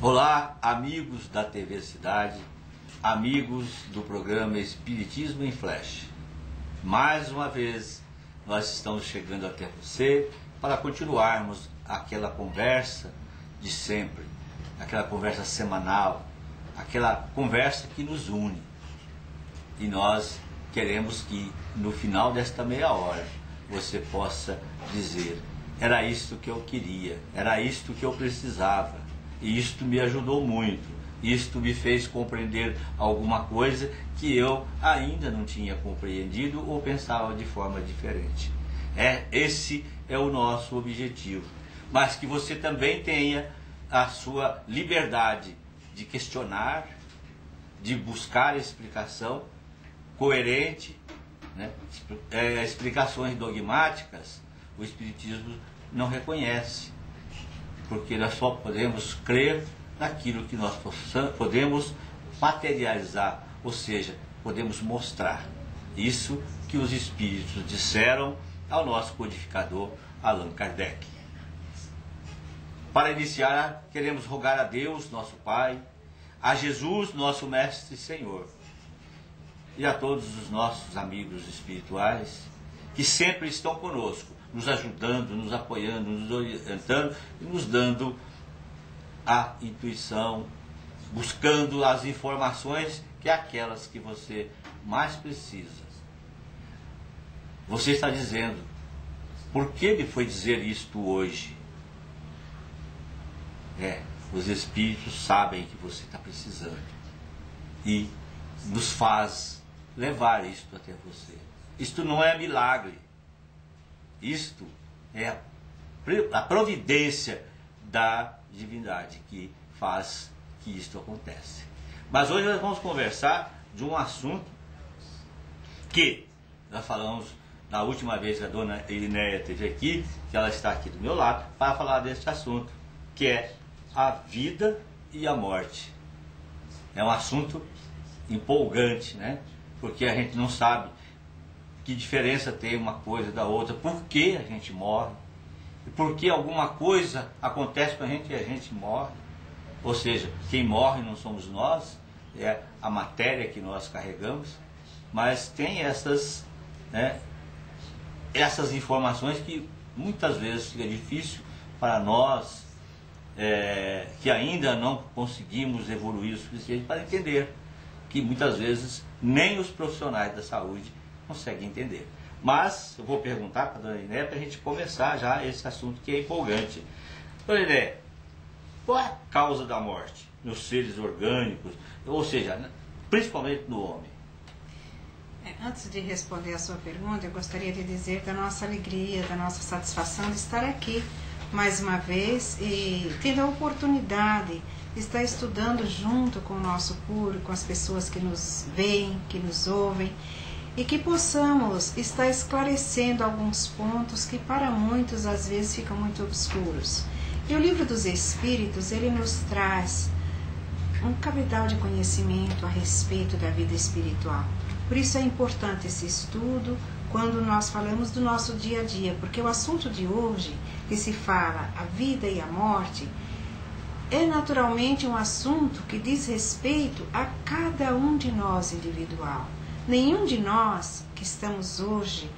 Olá, amigos da TV Cidade, amigos do programa Espiritismo em Flash. Mais uma vez, nós estamos chegando até você para continuarmos aquela conversa de sempre, aquela conversa semanal, aquela conversa que nos une. E nós queremos que no final desta meia hora você possa dizer: era isto que eu queria, era isto que eu precisava, e isto me ajudou muito, isto me fez compreender alguma coisa que eu ainda não tinha compreendido ou pensava de forma diferente. Esse é o nosso objetivo, mas que você também tenha a sua liberdade de questionar, de buscar explicação coerente, né? Explicações dogmáticas o Espiritismo não reconhece, porque nós só podemos crer naquilo que nós podemos materializar, ou seja, podemos mostrar. Isso que os Espíritos disseram ao nosso codificador Allan Kardec. Para iniciar, queremos rogar a Deus, nosso Pai, a Jesus, nosso Mestre e Senhor, e a todos os nossos amigos espirituais que sempre estão conosco, nos ajudando, nos apoiando, nos orientando e nos dando a intuição, buscando as informações que é aquelas que você mais precisa. Você está dizendo: por que me foi dizer isto hoje? Os Espíritos sabem que você está precisando e nos faz levar isto até você. Isto não é milagre. Isto é a providência da divindade que faz que isto aconteça. Mas hoje nós vamos conversar de um assunto que nós falamos na última vez que a dona Irineia esteve aqui, que ela está aqui do meu lado, para falar deste assunto, que é a vida e a morte. É um assunto empolgante, né? Porque a gente não sabe que diferença tem uma coisa da outra, por que a gente morre, e por que alguma coisa acontece com a gente e a gente morre. Ou seja, quem morre não somos nós, é a matéria que nós carregamos, mas tem essas informações que muitas vezes fica difícil para nós, que ainda não conseguimos evoluir o suficiente para entender, que muitas vezes nem os profissionais da saúde conseguem entender. Mas eu vou perguntar para a dona Irineia para a gente começar já esse assunto que é empolgante. Dona Irineia, qual é a causa da morte nos seres orgânicos, ou seja, principalmente no homem? Antes de responder a sua pergunta, eu gostaria de dizer da nossa alegria, da nossa satisfação de estar aqui mais uma vez e tendo a oportunidade de estar estudando junto com o nosso público, com as pessoas que nos veem, que nos ouvem, e que possamos estar esclarecendo alguns pontos que para muitos às vezes ficam muito obscuros. E o Livro dos Espíritos, ele nos traz um cabedal de conhecimento a respeito da vida espiritual. Por isso é importante esse estudo quando nós falamos do nosso dia a dia, porque o assunto de hoje, que se fala a vida e a morte, é naturalmente um assunto que diz respeito a cada um de nós individual. Nenhum de nós que estamos hoje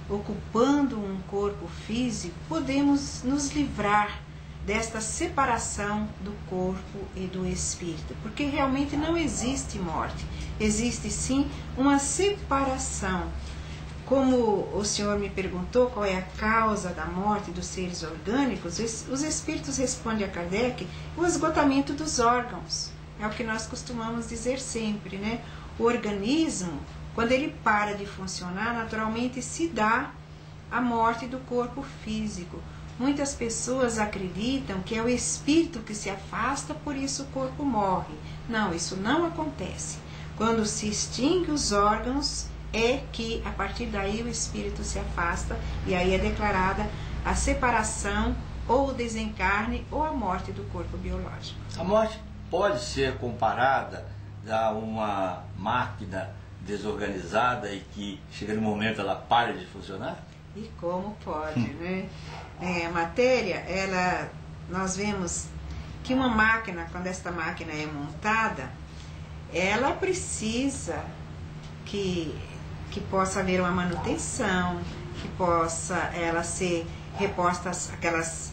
ocupando um corpo físico podemos nos livrar desta separação do corpo e do espírito, porque realmente não existe morte, existe sim uma separação. Como o senhor me perguntou qual é a causa da morte dos seres orgânicos, os espíritos respondem a Kardec: o esgotamento dos órgãos. É o que nós costumamos dizer sempre, né? O organismo, quando ele para de funcionar, naturalmente se dá a morte do corpo físico. Muitas pessoas acreditam que é o espírito que se afasta, por isso o corpo morre. Não, isso não acontece. Quando se extingue os órgãos, é que a partir daí o espírito se afasta e aí é declarada a separação ou o desencarne ou a morte do corpo biológico. A morte pode ser comparada a uma máquina desorganizada e que chega no momento ela para de funcionar? E como pode, né? A matéria, nós vemos que uma máquina, quando esta máquina é montada, ela precisa que possa haver uma manutenção, que possa ela ser reposta, aquelas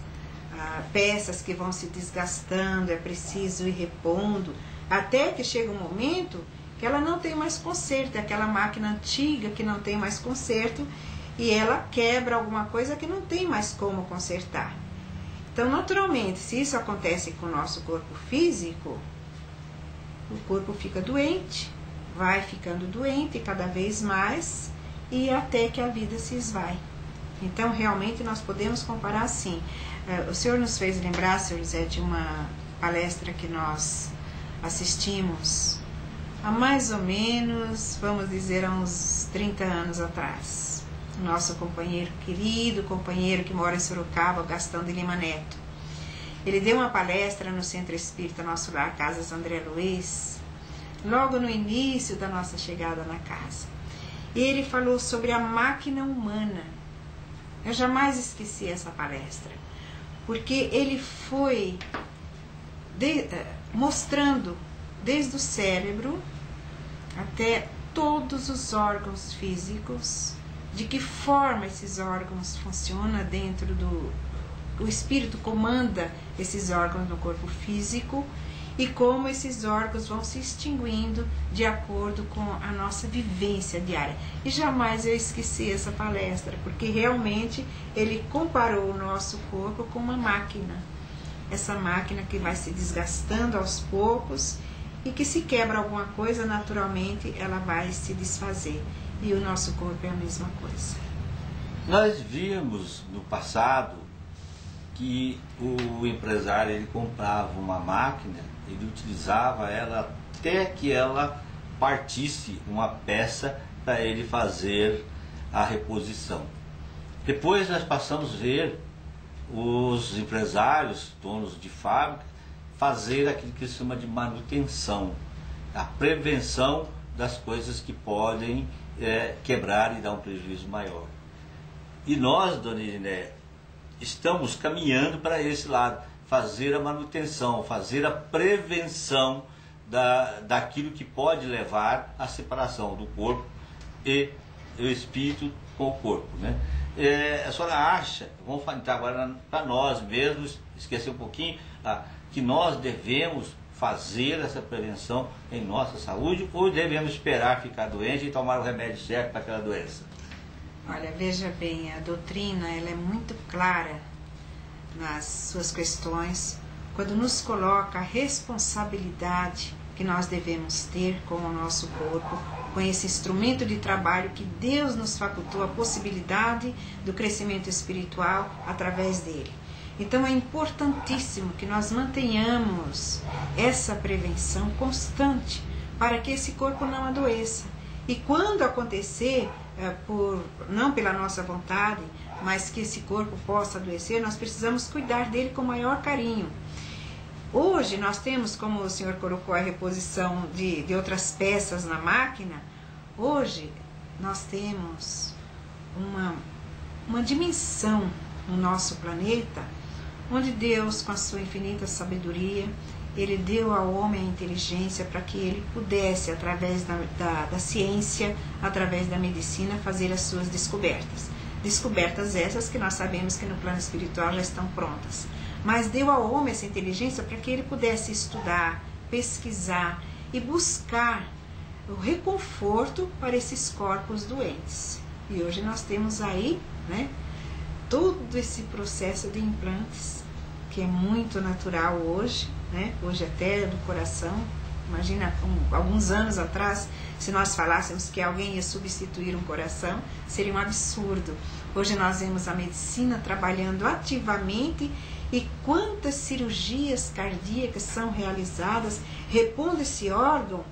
peças que vão se desgastando, é preciso ir repondo, até que chega um momento que ela não tem mais conserto, é aquela máquina antiga que não tem mais conserto e ela quebra alguma coisa que não tem mais como consertar. Então, naturalmente, se isso acontece com o nosso corpo físico, o corpo fica doente, vai ficando doente cada vez mais e até que a vida se esvai. Então, realmente, nós podemos comparar assim. O senhor nos fez lembrar, senhor José, de uma palestra que nós assistimos há mais ou menos, vamos dizer, há uns 30 anos atrás. O nosso companheiro, querido companheiro que mora em Sorocaba, Gastão de Lima Neto. Ele deu uma palestra no Centro Espírita Nosso Lar, Casas André Luiz, logo no início da nossa chegada na casa. E ele falou sobre a máquina humana. Eu jamais esqueci essa palestra, porque ele foi mostrando desde o cérebro até todos os órgãos físicos, de que forma esses órgãos funcionam dentro o espírito comanda esses órgãos no corpo físico e como esses órgãos vão se extinguindo de acordo com a nossa vivência diária. E jamais eu esqueci essa palestra, porque realmente ele comparou o nosso corpo com uma máquina. Essa máquina que vai se desgastando aos poucos e que se quebra alguma coisa, naturalmente ela vai se desfazer. E o nosso corpo é a mesma coisa. Nós vimos no passado que o empresário ele comprava uma máquina, ele utilizava ela até que ela partisse uma peça para ele fazer a reposição. Depois nós passamos a ver os empresários, donos de fábrica, fazer aquilo que se chama de manutenção, a prevenção das coisas que podem quebrar e dar um prejuízo maior. E nós, dona Iriné, estamos caminhando para esse lado, fazer a manutenção, fazer a prevenção daquilo que pode levar à separação do corpo e o espírito com o corpo, né? A senhora acha, vamos entrar agora para nós mesmos, esquecer um pouquinho, que nós devemos fazer essa prevenção em nossa saúde ou devemos esperar ficar doente e tomar o remédio certo para aquela doença? Olha, veja bem, a doutrina ela é muito clara nas suas questões, quando nos coloca a responsabilidade que nós devemos ter com o nosso corpo, com esse instrumento de trabalho que Deus nos facultou a possibilidade do crescimento espiritual através dele. Então é importantíssimo que nós mantenhamos essa prevenção constante para que esse corpo não adoeça. E quando acontecer, não pela nossa vontade, mas que esse corpo possa adoecer, nós precisamos cuidar dele com maior carinho. Hoje nós temos, como o senhor colocou, a reposição de outras peças na máquina. Hoje nós temos uma dimensão no nosso planeta onde Deus, com a sua infinita sabedoria, Ele deu ao homem a inteligência para que ele pudesse, através da ciência, através da medicina, fazer as suas descobertas. Descobertas essas que nós sabemos que no plano espiritual já estão prontas. Mas deu ao homem essa inteligência para que ele pudesse estudar, pesquisar e buscar o reconforto para esses corpos doentes. E hoje nós temos aí, né, todo esse processo de implantes, que é muito natural hoje, né? Hoje até do coração. Imagina, alguns anos atrás, se nós falássemos que alguém ia substituir um coração, seria um absurdo. Hoje nós vemos a medicina trabalhando ativamente e quantas cirurgias cardíacas são realizadas repondo esse órgão